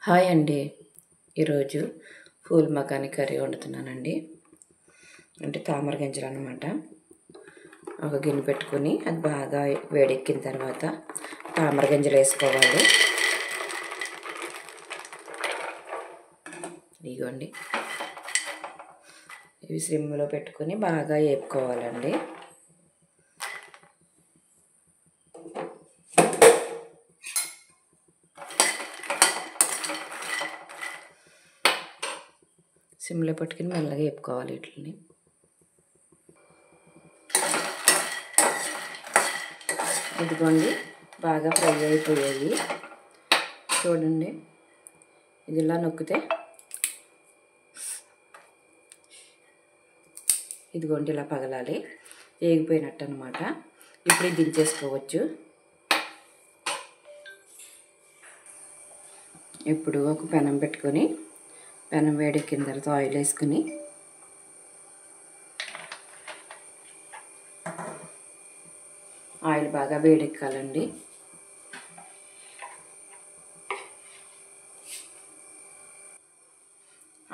Hi అండి. ఈరోజు pool makhani curry వండుతున్నానండి. అంటే తామర గింజలు అన్నమాట. ఒక గిన్నె పెట్టుకుని అది బాగా వేడెక్కిన తర్వాత తామర గింజలు వేసుకోవాలి. ఇదిగోండి, ఇవి సిమ్లో పెట్టుకుని బాగా వేపుకోవాలండి. సిమ్లో పెట్టుకుని మెల్లగా వేపుకోవాలి వీటిని. ఇదిగోండి, బాగా ఫ్రై అయిపోయాయి. చూడండి, ఇది ఇలా నొక్కితే ఇదిగోండి ఇలా పగలాలి. వేగిపోయినట్టు అనమాట. ఇప్పుడు దించేసుకోవచ్చు. ఇప్పుడు ఒక పెనం పెట్టుకొని పెనం వేడెక్కిన తర్వాత ఆయిల్ వేసుకుని ఆయిల్ బాగా వేడెక్కాలండి.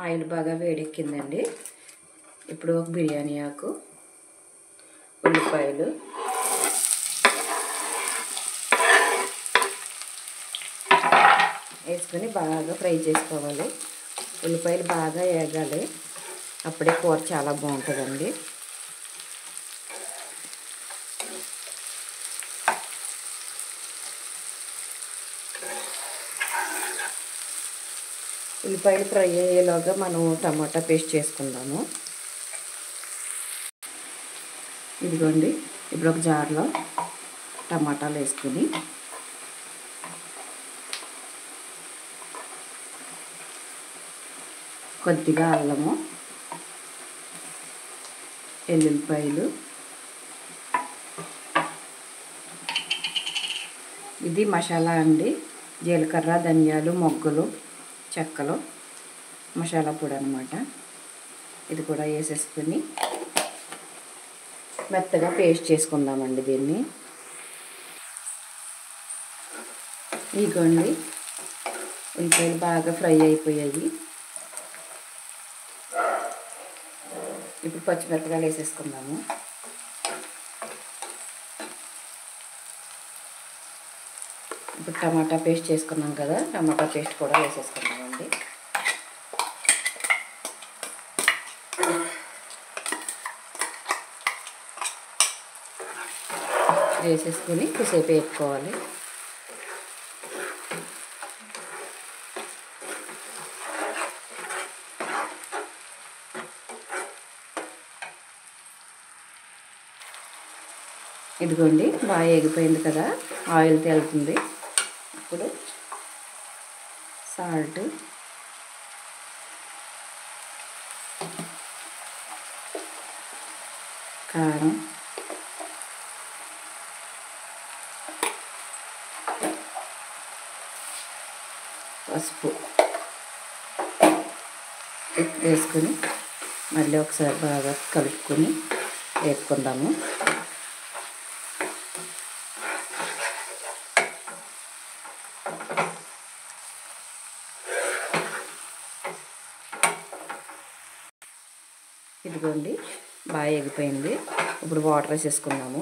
ఆయిల్ బాగా వేడెక్కిందండి. ఇప్పుడు ఒక బిర్యానీ ఆకు, ఉల్లిపాయలు, వేసుకొని బాగా ఫ్రై చేసుకోవాలి. ఉల్లిపాయలు బాగా వేగాలి, అప్పుడే కూర చాలా బాగుంటుందండి. ఉల్లిపాయలు ఫ్రై అయ్యేలాగా మనం టమాటా పేస్ట్ చేసుకుందాము. ఇదిగోండి, ఇప్పుడు ఒక జార్లో టమాటాలు వేసుకుని కొద్దిగా అల్లము, ఎల్లుల్లిపాయలు, ఇది మసాలా అండి. జీలకర్ర, ధనియాలు, మొగ్గలు, చెక్కలు, మసాలా పొడి అన్నమాట. ఇది కూడా వేసేసుకుని మెత్తగా పేస్ట్ చేసుకుందామండి దీన్ని. ఇదిగోండి, ఉల్లిపాయలు బాగా ఫ్రై అయిపోయాయి. ఇప్పుడు పచ్చిమిరపకాయలు వేసేసుకుందాము. ఇప్పుడు టమాటా పేస్ట్ చేసుకున్నాం కదా, టమాటా పేస్ట్ కూడా వేసేసుకుందామండి. వేసేసుకుని కొద్దిసేపు వేపుకోవాలి. ఇదిగోండి, బాగా ఎగిపోయింది కదా, ఆయిల్ తేలుతుంది. ఇప్పుడు సాల్ట్, కారం, పసుపు వేసుకొని మళ్ళీ ఒకసారి బాగా కలుపుకొని వేపుకుందాము. ఇదిగోండి, బాగా ఎగిపోయింది. ఇప్పుడు వాటర్ వేసేసుకుందాము.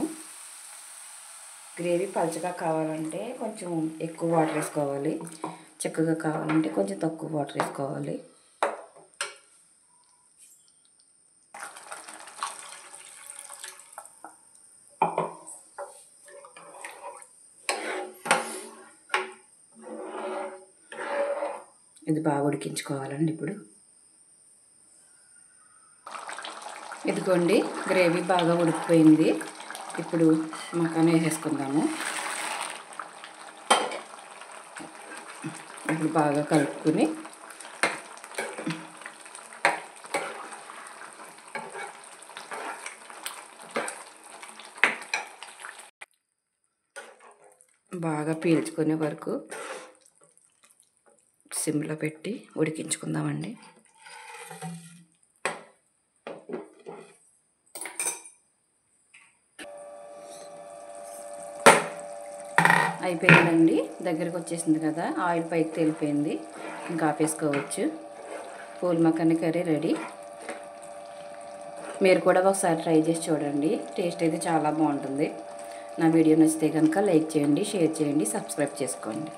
గ్రేవీ పలచగా కావాలంటే కొంచెం ఎక్కువ వాటర్ వేసుకోవాలి, చిక్కగా కావాలంటే కొంచెం తక్కువ వాటర్ వేసుకోవాలి. ఇది బాగా ఉడికించుకోవాలండి. ఇప్పుడు ఇదిగోండి, గ్రేవీ బాగా ఉడికిపోయింది. ఇప్పుడు మకాని వేసేసుకుందాము. ఇప్పుడు బాగా కలుపుకొని బాగా పీల్చుకునే వరకు సిమ్లో పెట్టి ఉడికించుకుందామండి. అయిపోయిందండి, దగ్గరికి వచ్చేసింది కదా, ఆయిల్ పైకి తేలిపోయింది. ఇంకా ఆపేసుకోవచ్చు. Phool makhani curry ready. మీరు కూడా ఒకసారి ట్రై చేసి చూడండి. టేస్ట్ అయితే చాలా బాగుంటుంది. నా వీడియో నచ్చితే కనుక లైక్ చేయండి, షేర్ చేయండి, సబ్స్క్రైబ్ చేసుకోండి.